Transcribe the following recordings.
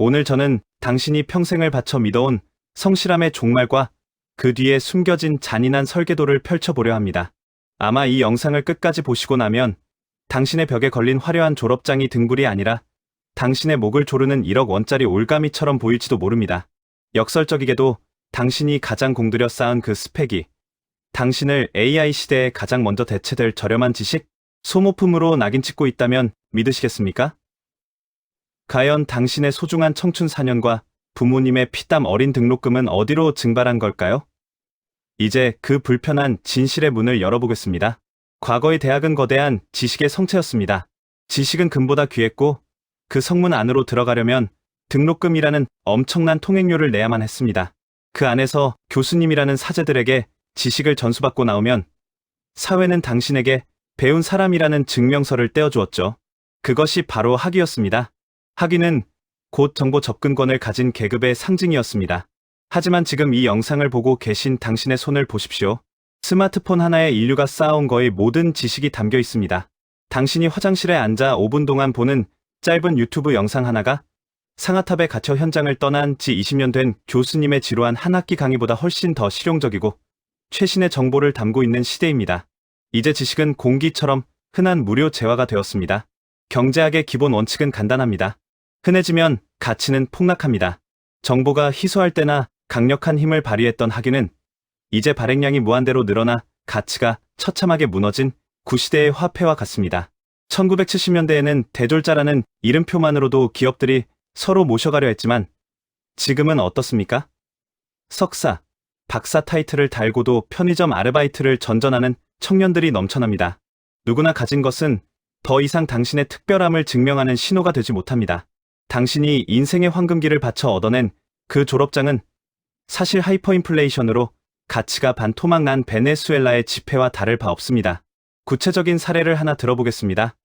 오늘 저는 당신이 평생을 바쳐 믿어온 성실함의 종말과 그 뒤에 숨겨진 잔인한 설계도를 펼쳐보려 합니다. 아마 이 영상을 끝까지 보시고 나면 당신의 벽에 걸린 화려한 졸업장이 등불이 아니라 당신의 목을 조르는 1억 원짜리 올가미처럼 보일지도 모릅니다. 역설적이게도 당신이 가장 공들여 쌓은 그 스펙이 당신을 AI 시대에 가장 먼저 대체될 저렴한 지식, 소모품으로 낙인 찍고 있다면 믿으시겠습니까? 과연 당신의 소중한 청춘 4년과 부모님의 피땀 어린 등록금은 어디로 증발한 걸까요? 이제 그 불편한 진실의 문을 열어보겠습니다. 과거의 대학은 거대한 지식의 성체였습니다. 지식은 금보다 귀했고 그 성문 안으로 들어가려면 등록금이라는 엄청난 통행료를 내야만 했습니다. 그 안에서 교수님이라는 사제들에게 지식을 전수받고 나오면 사회는 당신에게 배운 사람이라는 증명서를 떼어주었죠. 그것이 바로 학위였습니다. 학위는 곧 정보 접근권을 가진 계급의 상징이었습니다. 하지만 지금 이 영상을 보고 계신 당신의 손을 보십시오. 스마트폰 하나에 인류가 쌓아온 거의 모든 지식이 담겨 있습니다. 당신이 화장실에 앉아 5분 동안 보는 짧은 유튜브 영상 하나가 상아탑에 갇혀 현장을 떠난 지 20년 된 교수님의 지루한 한 학기 강의보다 훨씬 더 실용적이고 최신의 정보를 담고 있는 시대입니다. 이제 지식은 공기처럼 흔한 무료 재화가 되었습니다. 경제학의 기본 원칙은 간단합니다. 흔해지면 가치는 폭락합니다. 정보가 희소할 때나 강력한 힘을 발휘했던 학위는 이제 발행량이 무한대로 늘어나 가치가 처참하게 무너진 구시대의 화폐와 같습니다. 1970년대에는 대졸자라는 이름표만으로도 기업들이 서로 모셔가려 했지만 지금은 어떻습니까? 석사, 박사 타이틀을 달고도 편의점 아르바이트를 전전하는 청년들이 넘쳐납니다. 누구나 가진 것은 더 이상 당신의 특별함을 증명하는 신호가 되지 못합니다. 당신이 인생의 황금기를 바쳐 얻어낸 그 졸업장은 사실 하이퍼인플레이션으로 가치가 반토막 난 베네수엘라의 지폐와 다를 바 없습니다. 구체적인 사례를 하나 들어보겠습니다.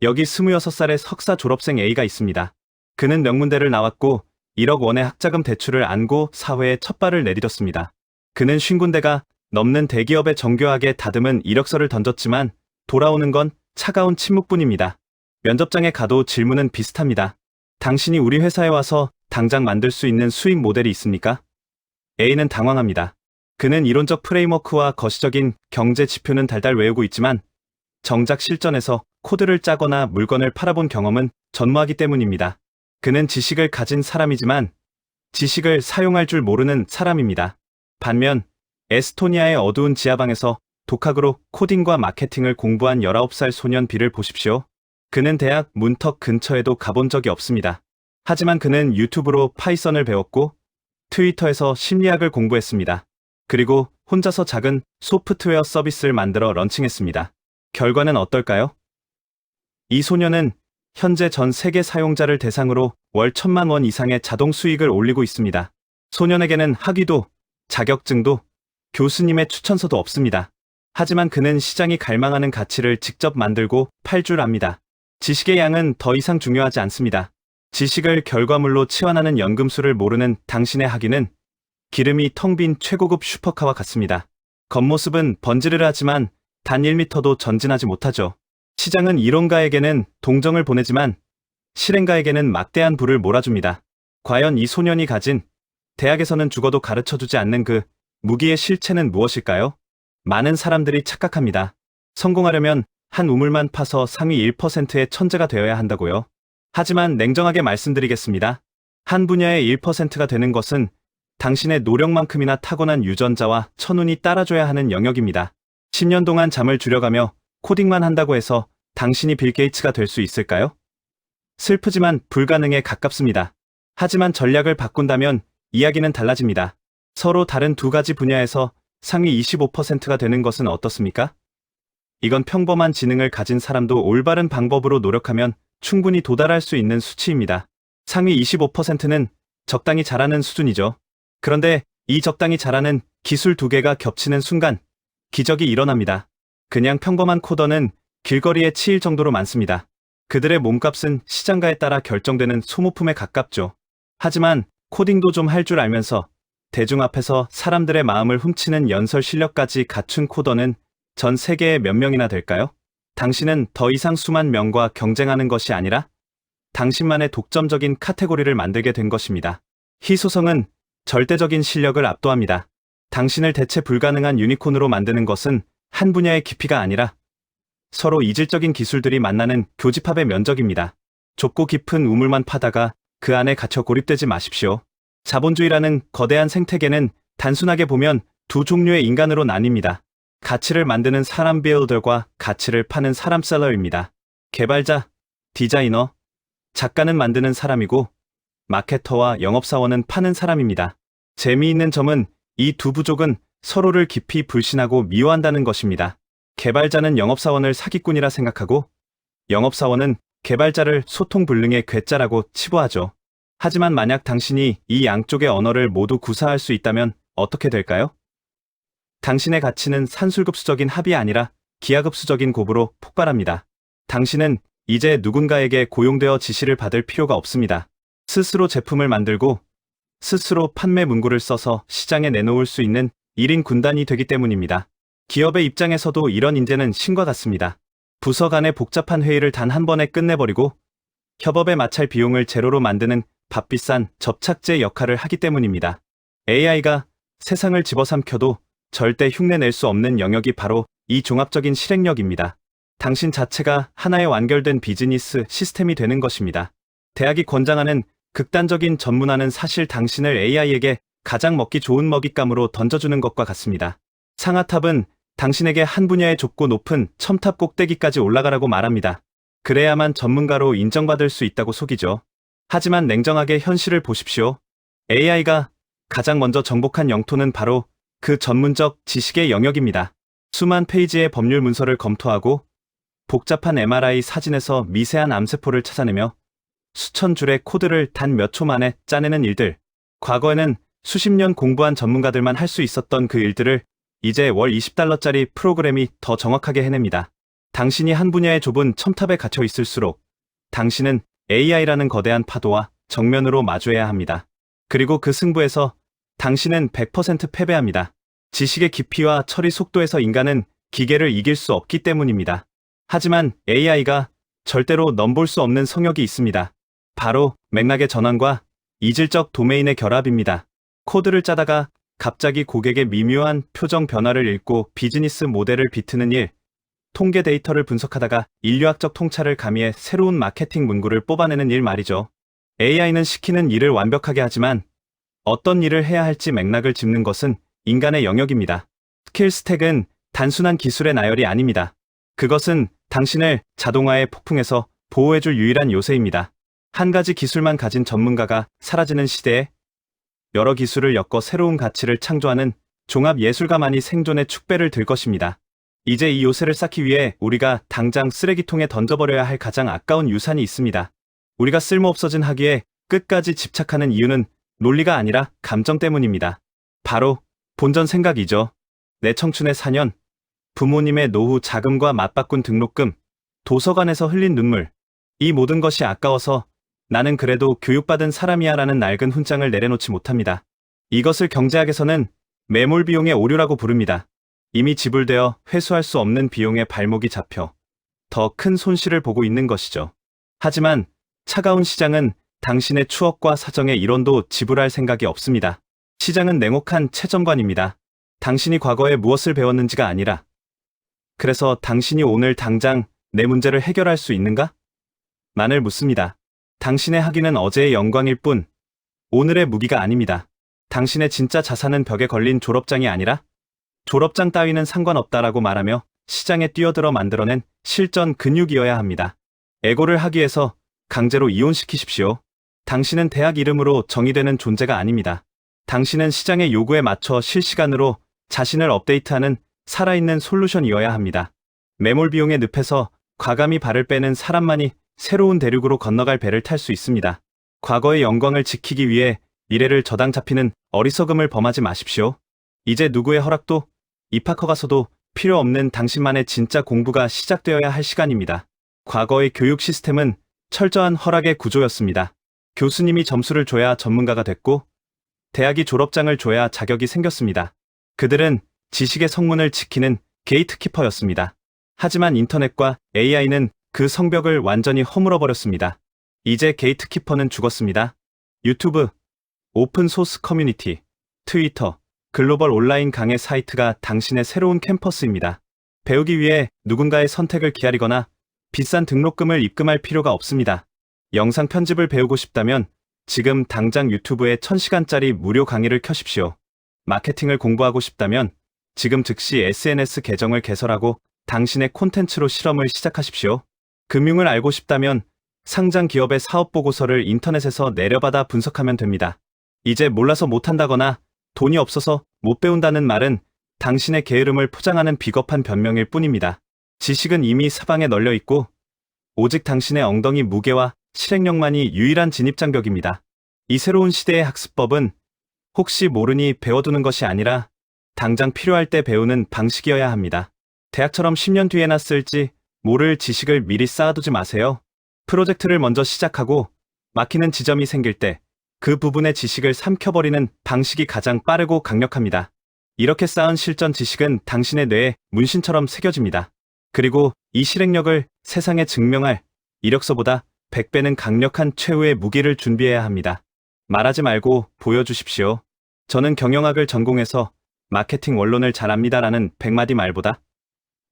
여기 26살의 석사 졸업생 A가 있습니다. 그는 명문대를 나왔고 1억 원의 학자금 대출을 안고 사회에 첫 발을 내디뎠습니다. 그는 50군데가 넘는 대기업에 정교하게 다듬은 이력서를 던졌지만 돌아오는 건 차가운 침묵뿐입니다. 면접장에 가도 질문은 비슷합니다. 당신이 우리 회사에 와서 당장 만들 수 있는 수익 모델이 있습니까? A는 당황합니다. 그는 이론적 프레임워크와 거시적인 경제 지표는 달달 외우고 있지만 정작 실전에서 코드를 짜거나 물건을 팔아본 경험은 전무하기 때문입니다. 그는 지식을 가진 사람이지만 지식을 사용할 줄 모르는 사람입니다. 반면 에스토니아의 어두운 지하방에서 독학으로 코딩과 마케팅을 공부한 19살 소년 B를 보십시오. 그는 대학 문턱 근처에도 가본 적이 없습니다. 하지만 그는 유튜브로 파이썬을 배웠고 트위터에서 심리학을 공부했습니다. 그리고 혼자서 작은 소프트웨어 서비스를 만들어 런칭했습니다. 결과는 어떨까요? 이 소년은 현재 전 세계 사용자를 대상으로 월 1,000만 원 이상의 자동 수익을 올리고 있습니다. 소년에게는 학위도, 자격증도, 교수님의 추천서도 없습니다. 하지만 그는 시장이 갈망하는 가치를 직접 만들고 팔 줄 압니다. 지식의 양은 더 이상 중요하지 않습니다. 지식을 결과물로 치환하는 연금술을 모르는 당신의 학위는 기름이 텅 빈 최고급 슈퍼카와 같습니다. 겉모습은 번지르르하지만 단 1m도 전진하지 못하죠. 시장은 이론가에게는 동정을 보내지만 실행가에게는 막대한 불을 몰아줍니다. 과연 이 소년이 가진 대학에서는 죽어도 가르쳐주지 않는 그 무기의 실체는 무엇일까요? 많은 사람들이 착각합니다. 성공하려면 한 우물만 파서 상위 1%의 천재가 되어야 한다고요. 하지만 냉정하게 말씀드리겠습니다. 한 분야의 1%가 되는 것은 당신의 노력만큼이나 타고난 유전자와 천운이 따라줘야 하는 영역입니다. 10년 동안 잠을 줄여가며 코딩만 한다고 해서 당신이 빌 게이츠가 될 수 있을까요? 슬프지만 불가능에 가깝습니다. 하지만 전략을 바꾼다면 이야기는 달라집니다. 서로 다른 두 가지 분야에서 상위 25%가 되는 것은 어떻습니까? 이건 평범한 지능을 가진 사람도 올바른 방법으로 노력하면 충분히 도달할 수 있는 수치입니다. 상위 25%는 적당히 잘하는 수준이죠. 그런데 이 적당히 잘하는 기술 두 개가 겹치는 순간 기적이 일어납니다. 그냥 평범한 코더는 길거리에 치일 정도로 많습니다. 그들의 몸값은 시장가에 따라 결정되는 소모품에 가깝죠. 하지만 코딩도 좀 할 줄 알면서 대중 앞에서 사람들의 마음을 훔치는 연설 실력까지 갖춘 코더는 전 세계에 몇 명이나 될까요? 당신은 더 이상 수만 명과 경쟁하는 것이 아니라 당신만의 독점적인 카테고리를 만들게 된 것입니다. 희소성은 절대적인 실력을 압도합니다. 당신을 대체 불가능한 유니콘으로 만드는 것은 한 분야의 깊이가 아니라 서로 이질적인 기술들이 만나는 교집합의 면적입니다. 좁고 깊은 우물만 파다가 그 안에 갇혀 고립되지 마십시오. 자본주의라는 거대한 생태계는 단순하게 보면 두 종류의 인간으로 나뉩니다. 가치를 만드는 사람 빌더과 가치를 파는 사람 셀러입니다. 개발자, 디자이너, 작가는 만드는 사람이고 마케터와 영업사원은 파는 사람입니다. 재미있는 점은 이 두 부족은 서로를 깊이 불신하고 미워한다는 것입니다. 개발자는 영업사원을 사기꾼이라 생각하고 영업사원은 개발자를 소통불능의 괴짜라고 치부하죠. 하지만 만약 당신이 이 양쪽의 언어를 모두 구사할 수 있다면 어떻게 될까요? 당신의 가치는 산술급수적인 합이 아니라 기하급수적인 곱으로 폭발합니다. 당신은 이제 누군가에게 고용되어 지시를 받을 필요가 없습니다. 스스로 제품을 만들고 스스로 판매 문구를 써서 시장에 내놓을 수 있는 1인 군단이 되기 때문입니다. 기업의 입장에서도 이런 인재는 신과 같습니다. 부서 간의 복잡한 회의를 단 한 번에 끝내버리고 협업에 마찰 비용을 제로로 만드는 값비싼 접착제 역할을 하기 때문입니다. AI가 세상을 집어삼켜도 절대 흉내낼 수 없는 영역이 바로 이 종합적인 실행력입니다. 당신 자체가 하나의 완결된 비즈니스 시스템이 되는 것입니다. 대학이 권장하는 극단적인 전문화는 사실 당신을 AI에게 가장 먹기 좋은 먹잇감으로 던져주는 것과 같습니다. 상아탑은 당신에게 한 분야의 좁고 높은 첨탑 꼭대기까지 올라가라고 말합니다. 그래야만 전문가로 인정받을 수 있다고 속이죠. 하지만 냉정하게 현실을 보십시오. AI가 가장 먼저 정복한 영토는 바로 그 전문적 지식의 영역입니다. 수만 페이지의 법률 문서를 검토하고 복잡한 MRI 사진에서 미세한 암세포를 찾아내며 수천 줄의 코드를 단 몇 초 만에 짜내는 일들. 과거에는 수십 년 공부한 전문가들만 할 수 있었던 그 일들을 이제 월 $20짜리 프로그램이 더 정확하게 해냅니다. 당신이 한 분야의 좁은 첨탑에 갇혀 있을수록 당신은 AI라는 거대한 파도와 정면으로 마주해야 합니다. 그리고 그 승부에서 당신은 100% 패배합니다. 지식의 깊이와 처리 속도에서 인간은 기계를 이길 수 없기 때문입니다. 하지만 AI가 절대로 넘볼 수 없는 성역이 있습니다. 바로 맥락의 전환과 이질적 도메인의 결합입니다. 코드를 짜다가 갑자기 고객의 미묘한 표정 변화를 읽고 비즈니스 모델을 비트는 일, 통계 데이터를 분석하다가 인류학적 통찰을 가미해 새로운 마케팅 문구를 뽑아내는 일 말이죠. AI는 시키는 일을 완벽하게 하지만 어떤 일을 해야 할지 맥락을 짚는 것은 인간의 영역입니다. 스킬 스택은 단순한 기술의 나열이 아닙니다. 그것은 당신을 자동화의 폭풍에서 보호해줄 유일한 요새입니다. 한 가지 기술만 가진 전문가가 사라지는 시대에 여러 기술을 엮어 새로운 가치를 창조하는 종합예술가만이 생존의 축배를 들 것입니다. 이제 이 요새를 쌓기 위해 우리가 당장 쓰레기통에 던져버려야 할 가장 아까운 유산이 있습니다. 우리가 쓸모없어진 학위에 끝까지 집착하는 이유는 논리가 아니라 감정 때문입니다. 바로 본전 생각이죠. 내 청춘의 4년, 부모님의 노후 자금과 맞바꾼 등록금, 도서관에서 흘린 눈물, 이 모든 것이 아까워서 나는 그래도 교육받은 사람이야 라는 낡은 훈장을 내려놓지 못합니다. 이것을 경제학에서는 매몰 비용의 오류라고 부릅니다. 이미 지불되어 회수할 수 없는 비용에 발목이 잡혀 더 큰 손실을 보고 있는 것이죠. 하지만 차가운 시장은 당신의 추억과 사정의 일원도 지불할 생각이 없습니다. 시장은 냉혹한 채점관입니다. 당신이 과거에 무엇을 배웠는지가 아니라 그래서 당신이 오늘 당장 내 문제를 해결할 수 있는가? 만을 묻습니다. 당신의 학위는 어제의 영광일 뿐 오늘의 무기가 아닙니다. 당신의 진짜 자산은 벽에 걸린 졸업장이 아니라 졸업장 따위는 상관없다라고 말하며 시장에 뛰어들어 만들어낸 실전 근육이어야 합니다. 에고를 학위에서 강제로 이혼시키십시오. 당신은 대학 이름으로 정의되는 존재가 아닙니다. 당신은 시장의 요구에 맞춰 실시간으로 자신을 업데이트하는 살아있는 솔루션이어야 합니다. 매몰 비용의 늪에서 과감히 발을 빼는 사람만이 새로운 대륙으로 건너갈 배를 탈 수 있습니다. 과거의 영광을 지키기 위해 미래를 저당 잡히는 어리석음을 범하지 마십시오. 이제 누구의 허락도 입학 허가서도 필요 없는 당신만의 진짜 공부가 시작되어야 할 시간입니다. 과거의 교육 시스템은 철저한 허락의 구조였습니다. 교수님이 점수를 줘야 전문가가 됐고 대학이 졸업장을 줘야 자격이 생겼습니다. 그들은 지식의 성문을 지키는 게이트키퍼였습니다. 하지만 인터넷과 AI는 그 성벽을 완전히 허물어버렸습니다. 이제 게이트키퍼는 죽었습니다. 유튜브, 오픈소스 커뮤니티, 트위터, 글로벌 온라인 강의 사이트가 당신의 새로운 캠퍼스입니다. 배우기 위해 누군가의 선택을 기다리거나 비싼 등록금을 입금할 필요가 없습니다. 영상 편집을 배우고 싶다면 지금 당장 유튜브에 1000시간짜리 무료 강의를 켜십시오. 마케팅을 공부하고 싶다면 지금 즉시 SNS 계정을 개설하고 당신의 콘텐츠로 실험을 시작하십시오. 금융을 알고 싶다면 상장 기업의 사업 보고서를 인터넷에서 내려받아 분석하면 됩니다. 이제 몰라서 못한다거나 돈이 없어서 못 배운다는 말은 당신의 게으름을 포장하는 비겁한 변명일 뿐입니다. 지식은 이미 사방에 널려 있고 오직 당신의 엉덩이 무게와 실행력만이 유일한 진입장벽입니다. 이 새로운 시대의 학습법은 혹시 모르니 배워두는 것이 아니라 당장 필요할 때 배우는 방식이어야 합니다. 대학처럼 10년 뒤에나 쓸지 모를 지식을 미리 쌓아두지 마세요. 프로젝트를 먼저 시작하고 막히는 지점이 생길 때 그 부분의 지식을 삼켜버리는 방식이 가장 빠르고 강력합니다. 이렇게 쌓은 실전 지식은 당신의 뇌에 문신처럼 새겨집니다. 그리고 이 실행력을 세상에 증명할 이력서보다 100배는 강력한 최후의 무기를 준비해야 합니다. 말하지 말고 보여주십시오. 저는 경영학을 전공해서 마케팅 원론을 잘합니다라는 100마디 말보다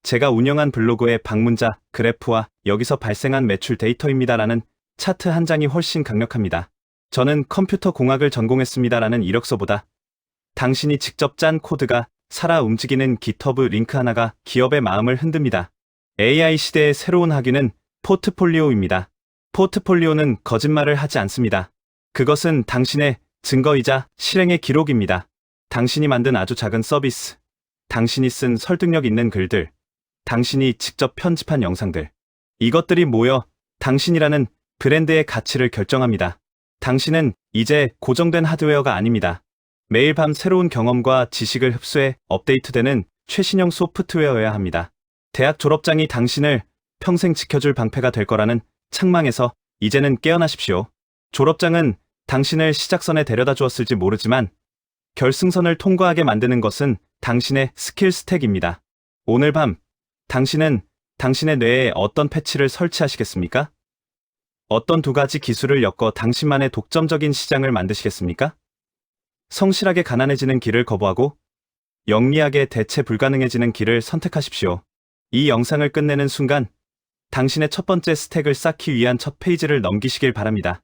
제가 운영한 블로그의 방문자, 그래프와 여기서 발생한 매출 데이터입니다라는 차트 한 장이 훨씬 강력합니다. 저는 컴퓨터 공학을 전공했습니다라는 이력서보다 당신이 직접 짠 코드가 살아 움직이는 깃허브 링크 하나가 기업의 마음을 흔듭니다. AI 시대의 새로운 학위는 포트폴리오입니다. 포트폴리오는 거짓말을 하지 않습니다. 그것은 당신의 증거이자 실행의 기록입니다. 당신이 만든 아주 작은 서비스, 당신이 쓴 설득력 있는 글들, 당신이 직접 편집한 영상들. 이것들이 모여 당신이라는 브랜드의 가치를 결정합니다. 당신은 이제 고정된 하드웨어가 아닙니다. 매일 밤 새로운 경험과 지식을 흡수해 업데이트되는 최신형 소프트웨어여야 합니다. 대학 졸업장이 당신을 평생 지켜줄 방패가 될 거라는 착망에서 이제는 깨어나십시오. 졸업장은 당신을 시작선에 데려다 주었을지 모르지만 결승선을 통과하게 만드는 것은 당신의 스킬 스택입니다. 오늘 밤 당신은 당신의 뇌에 어떤 패치를 설치하시겠습니까? 어떤 두 가지 기술을 엮어 당신만의 독점적인 시장을 만드시겠습니까? 성실하게 가난해지는 길을 거부하고 영리하게 대체 불가능해지는 길을 선택하십시오. 이 영상을 끝내는 순간 당신의 첫 번째 스택을 쌓기 위한 첫 페이지를 넘기시길 바랍니다.